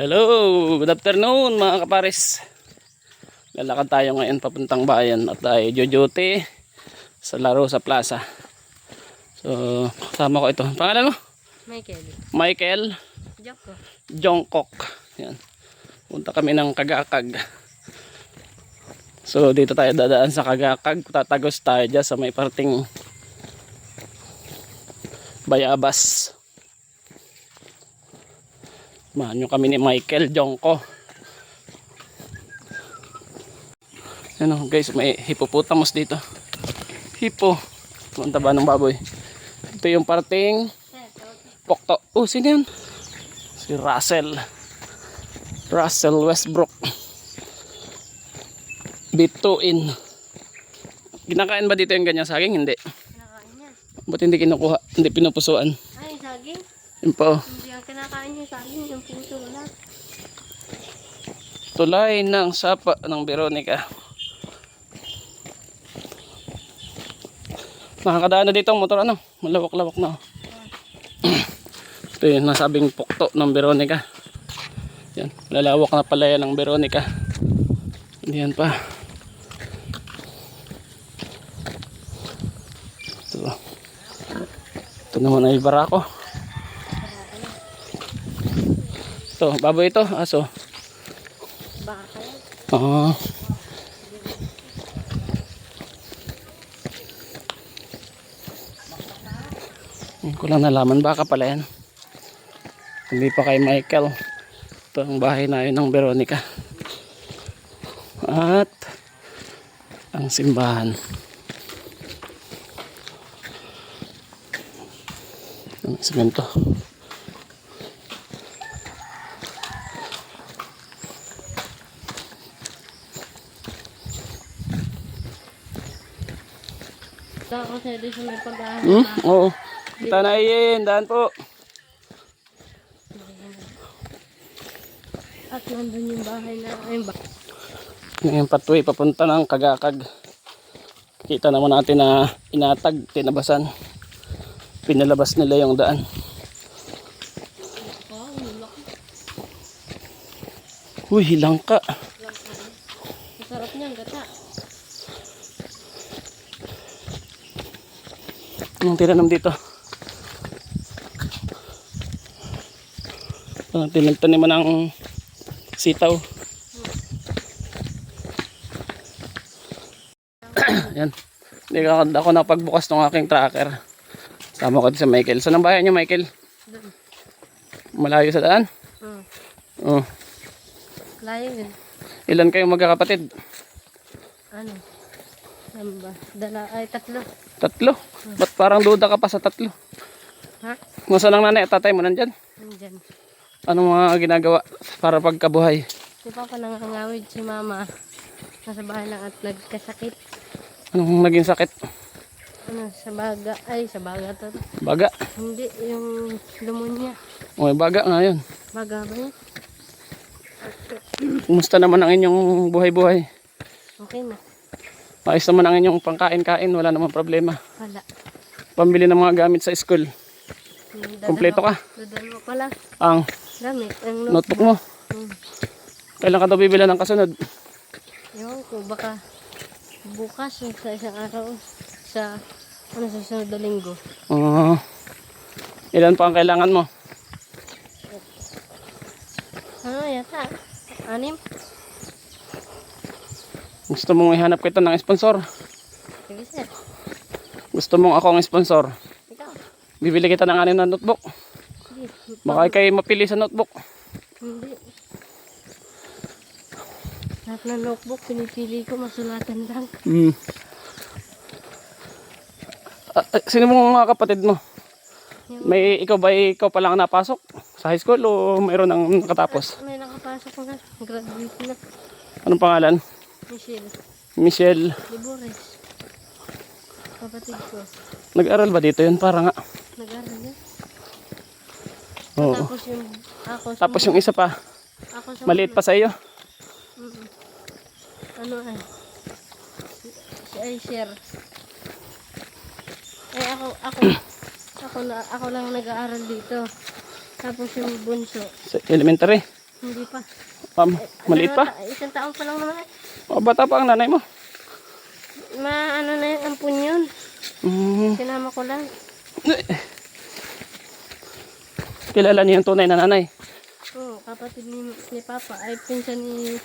Hello, good afternoon mga kapares. Lalakad tayo ngayon papuntang bayan at tayo jojote sa laro sa plaza. So, kasama ko ito. Pangalan mo? Michael. Michael Joko. Jongkok. Yan. Punta kami ng Kagakag. So, dito tayo dadaan sa Kagakag. Tatagos tayo dyan sa may parting Bayabas. Samahan nyo kami ni Michael Jongko. Ano guys, may hippopotamus dito. Hippo. Ang taba ng baboy. Ito yung parting Pokto. Oh, sino yun? Si Russell. Russell Westbrook. Bituin. Kinakain ba dito yung ganyan saging? Hindi. Kinakain niya. Ba't hindi kinukuha? Hindi pinupusuan? Ay, saging? Yun po. Hindi ang kinakain niya saging, yung puso lang. Tulay ng sapa ng Veronica. Nakakadaan na dito ang motor, ano? Malawak-lawak na. Ito yung nasabing pukto ng Veronica. Yan, lalawak na pala yan ng Veronica. Hindi yan pa. Ito naman ay barako. Ito, baboy ito, aso. Baka kaya. Ah. Hindi ko lang nalaman, baka pala yan. Hindi pa kay Michael. Ito ang bahay na yun ng Veronica. At ang simbahan. Ang semento. Saka ko sa'yo doon sa may pag-aaral. Oo. Kita na iyin. Daan po. At nandun yung bahay na, ayun ba? Ngayon patuloy papunta ng Kagakag. Kita naman natin na inatag, tinabasan. Pinalabas nila yung daan. Oh, ulak. Uy, hilangka. Masarap niyan, gata. Anong tinanam dito? Tinagtaniman ng sitaw. Yan. Hindi ako napagbukas ng aking tracker. Sama ko sa Michael. Saan ang bahay niyo, Michael? Doon. Malayo sa daan? Oh. Layo yun. Ilan kayong magkakapatid? Ano? Ano ba? Ay, tatlo. Tatlo? Ba't parang duda ka pa sa tatlo? Ha? Nasaan ang nanay at tatay mo nandyan? Nandyan. Anong mga ginagawa para pagkabuhay? Si Papa nangangawid, si Mama nasa bahay lang at nagkasakit. Anong naging sakit? Ano, sa baga. Ay, sa baga to. Baga? Hindi, yung pneumonia. O, may baga nga yun. Baga ba yun? Kumusta naman ang inyong buhay-buhay? Okay na. Ayos naman ang inyong pangkain-kain, wala namang problema. Wala. Pambili ng mga gamit sa school. Kompleto ka? Dadalo ko lang. Ang Gamit. Ang notebook mo. Kailan ka ito bibila ng kasunod? Ewan ko, baka bukas o sa isang araw sa sunod na linggo. Ilan pa ang kailangan mo? Ano yata? 6? Gusto mong ihanap kita ng sponsor? Sige sir. Gusto mong ako ang sponsor? Ikaw? Bibili kita ng 6 na notebook. Sige. Baka kayo mapili sa notebook. Hindi. Lahat ng notebook, pinipili ko, masulatan lang. Sino mong mga kapatid mo? Ikaw pa lang napasok sa high school o mayroon nang nakatapos? May nakapasok na. Graduate na. Anong pangalan? Michelle. Michelle. Libores. Kapatid ko. Nag-aral ba dito yun? Para nga. Nag-aral niya. Oo. Tapos yung ako. Tapos yung isa pa, Ako sa maliit pa sa iyo. Ano ay? Si Aisher. Eh ako lang nag-aaral dito. Tapos yung bunso. Sa elementary. Hindi pa. Maliit pa? Isang taon pa lang naman eh. Bata pa ang nanay mo. Ano na yung ampun yun. Mm. Sinama ko lang. Kilala niyo yung tunay na nanay? Oo, kapatid ni Papa. Ay, pinsan ni...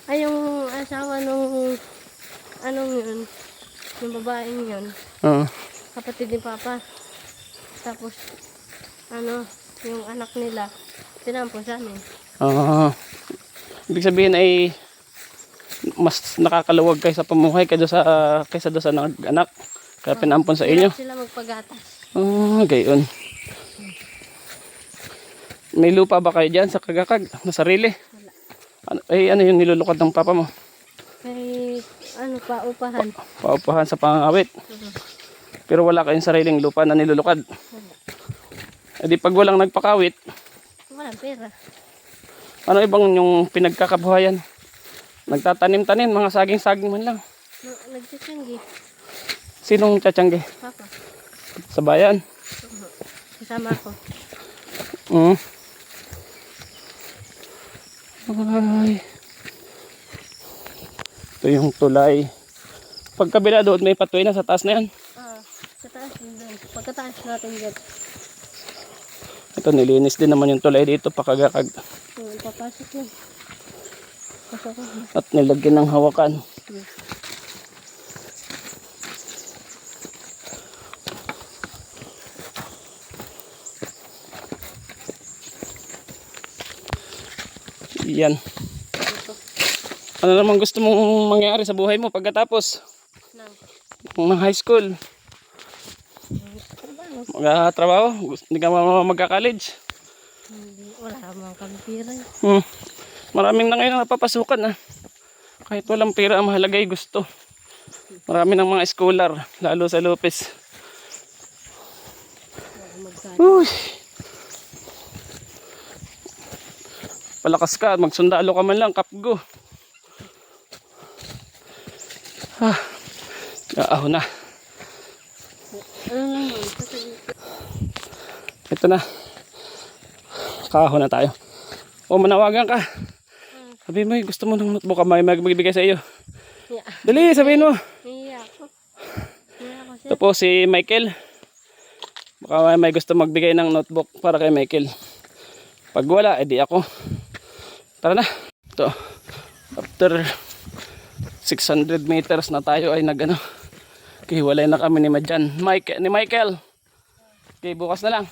Ay, yung asawa nung... Anong yun? Yung babaeng yun. Oo. Kapatid ni Papa. Tapos, yung anak nila, sinampun sa amin. Ibig sabihin ay mas nakakaluwag kaysa pamuhay kaysa doon sa anak. Kaya pinampon sa inyo. Hirap sila magpagatas. Gayon. May lupa ba kayo dyan sa Kagakag? Na sarili? Wala. Ano yung nilulukad ng papa mo? May, paupahan. Paupahan sa pangangawit. Pero wala kayong sariling lupa na nilulukad. Wala. E di pag walang nagpakawit, Walang pera. ano ibang yung pinagkakabuhayan? Nagtatanim-tanim, mga saging-saging man lang. Nagsisinggi. Sinong tsatsangge? Papa. Sa bayan? Kasama ako. Ay. Ito yung tulay. Pagkabila doon may patuloy na sa taas na yan. Sa taas din doon. Pagkataas natin dyan. Ito nilinis din naman yung tulay dito Pakagakag. Papasok na. Pasok na. At nilagyan ng hawakan. Yan. Ano naman gusto mong mangyari sa buhay mo pagkatapos ng high school? Magkatrabaho? Hindi ka magka-college? Wala namang kami pera. Maraming na ngayon napapasukan. Kahit walang pera ang mahalaga ay gusto. Marami ng mga scholar, lalo sa Lopez. Uy. Palakas ka, magsundalo ka man lang, kapgo. Ahon na. Ito na. Kahon na tayo. Manawagan ka. Sabi mo, gusto mo ng notebook, may magbibigay sa iyo. Yeah. Dali, sabihin mo. Iya ako. Ito po si Michael. Baka may gusto magbigay ng notebook para kay Michael. Pag wala, edi ako. Tara na. Ito. After 600 meters na tayo ay hiwalay na kami ni Michael. Okay, bukas na lang.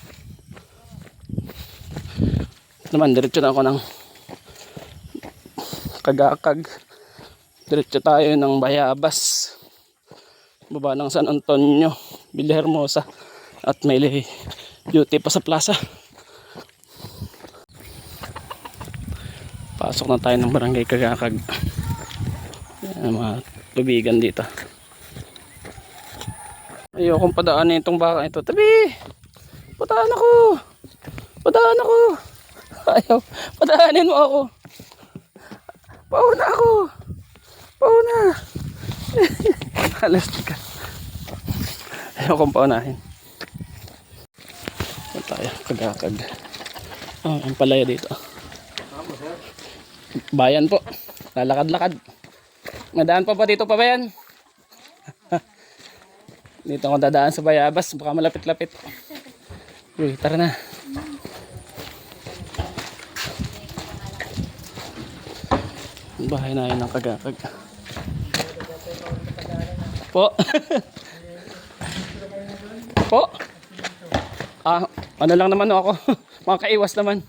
Naman, diretso na ako ng Kagakag. Diretso tayo ng Bayabas. Baba ng San Antonio, Villahermosa. At may duty pa sa plaza. Pasok na tayo ng barangay Kagakag. Ayan, mga tubigan dito. Ayokong padaanin itong baka ito. Tabi! Padaan ako! Padaan ako! Ayaw, padaanin mo ako! Pauna ako! Pauna! Alas ka. Ayokong paunahin. Ito tayo, Kagakag. Ang palaya dito. Bayan po. Lalakad-lakad. Nadaan pa dito pa ba yan? Dito ako dadaan sa Bayabas. Baka malapit-lapit. Uy, tara na. Bahay na yun ng Kagakag. Po. Po. Ano lang naman ako. Mga kaiwas naman.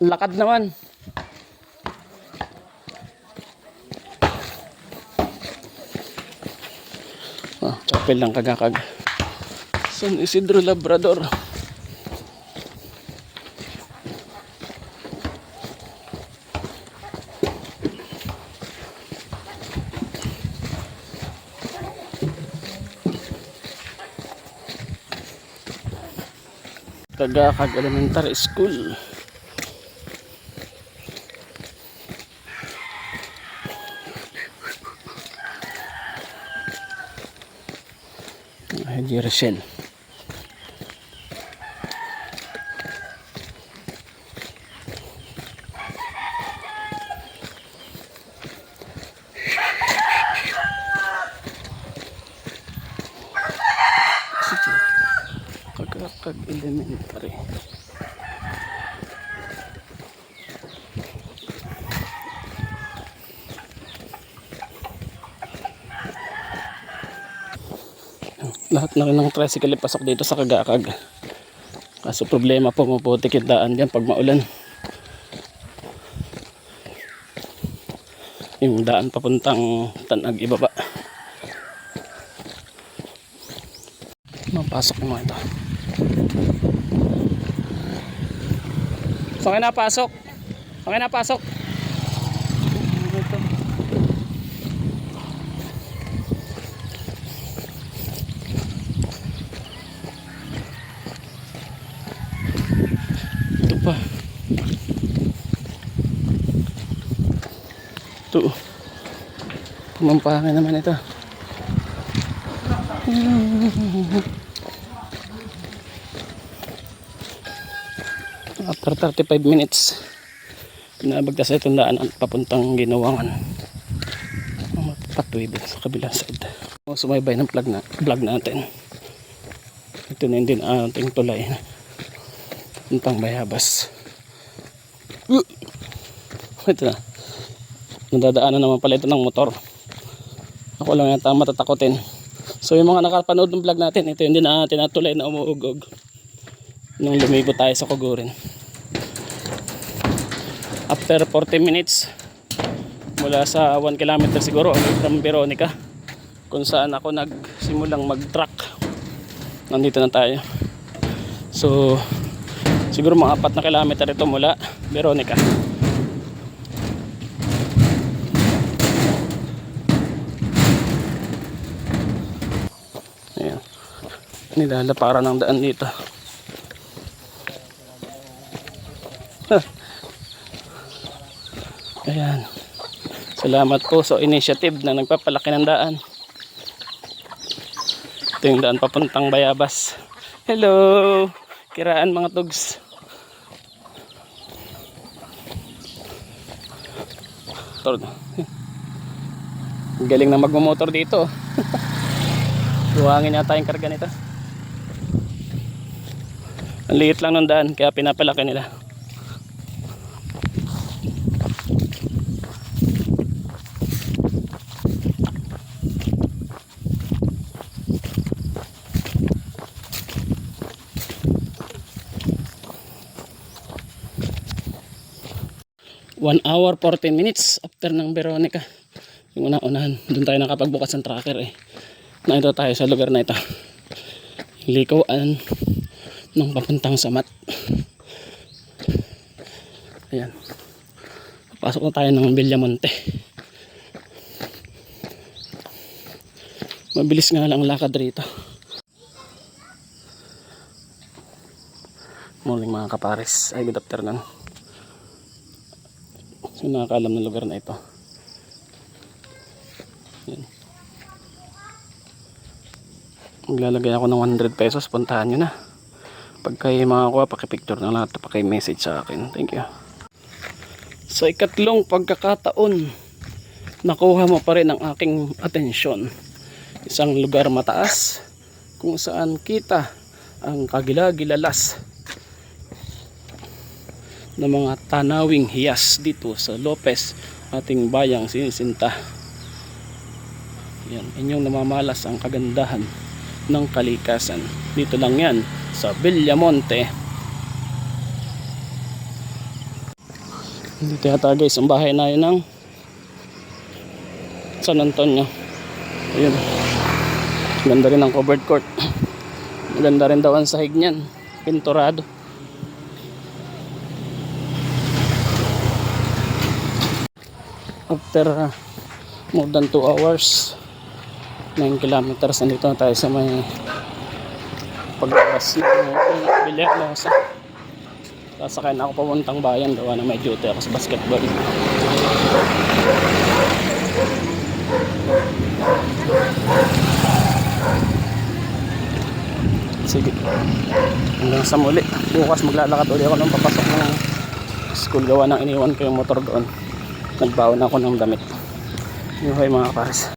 Lakad naman. Chapel ng Kagakag. San Isidro Labrador. Kagakag Elementary School. Jerusalem. Elementary. Lahat na rin ng tricycle pasok dito sa Kagakag. Kaso problema po, maputik yung daan dyan pag maulan. Yung daan papuntang Tanag ibaba. Mapasok yung mga ito. Saan kayo napasok? Saan kayo napasok? Ito. Ito pa. Ito. Pumampangin naman ito. After 35 minutes nabagtas itong daan at papuntang Ginawangan. Patwid sa kabilang side. Sumaybay ng vlog natin. Ito na din ating tulay papuntang Bayabas. Ito na, nadadaanan naman pala ito ng motor. Ako lang yata matatakotin. So yung mga nakapanood ng vlog natin, ito yung din natin na tulay na umuugog nung lumigo tayo sa Kugurin. After 40 minutes mula sa 1 kilometer siguro from Veronica, kung saan ako nagsimulang mag-truck, nandito na tayo. So siguro mga 4 na kilometer ito mula Veronica. Ayan, nilalapara ng daan dito. Ayan. Salamat po sa initiative na nagpapalaki ng daan. Ito yung daan papuntang Bayabas. Hello! Kiraan mga tugs. Galing na magmumotor dito. Luwangin yata yung karga nito. Ang liit lang ng daan kaya pinapalaki nila. One hour 14 minutes after ng Veronica. Yung una-unahan, doon tayo nakapagbukas ng tracker eh. Naito tayo sa lugar na ito. Likuan ng papuntang Samat. Ayan. Pasok na tayo ng Villamonte. Mabilis nga lang lakad rito. Morning mga kapares. Ay, good afternoon. So, nakakaalam ng lugar na ito. Yan. Maglalagay ako ng 100 pesos. Puntahan nyo na. Pag kayo makakuha, pakipicture na lahat. Pakimessage sa akin. Thank you. Sa ikatlong pagkakataon, nakuha mo pa rin ang aking atensyon. Isang lugar mataas kung saan kita ang kagilagilalas ng mga tanawing hiyas dito sa Lopez, ating bayang sinisinta. Yan, inyong namamalas ang kagandahan ng kalikasan. Dito lang yan sa Villamonte. Dito yata guys ang bahay na yun ng San Antonio. Ayun, ganda rin ang covered court. Maganda rin daw ang sahig niyan, pinturado. After more than 2 hours, 9 kilometers, nandito na tayo sa may paglabas ng Villahermosa. Sasakay na ako papuntang bayan, gawa na may duty ako sa basketball. Sige, hanggang sa muli. Bukas maglalakad ulit ako nung papasok ng school, gawa ng iniwan ko yung motor doon. Nagbaon ako ng damit. Yuhay mga kapares.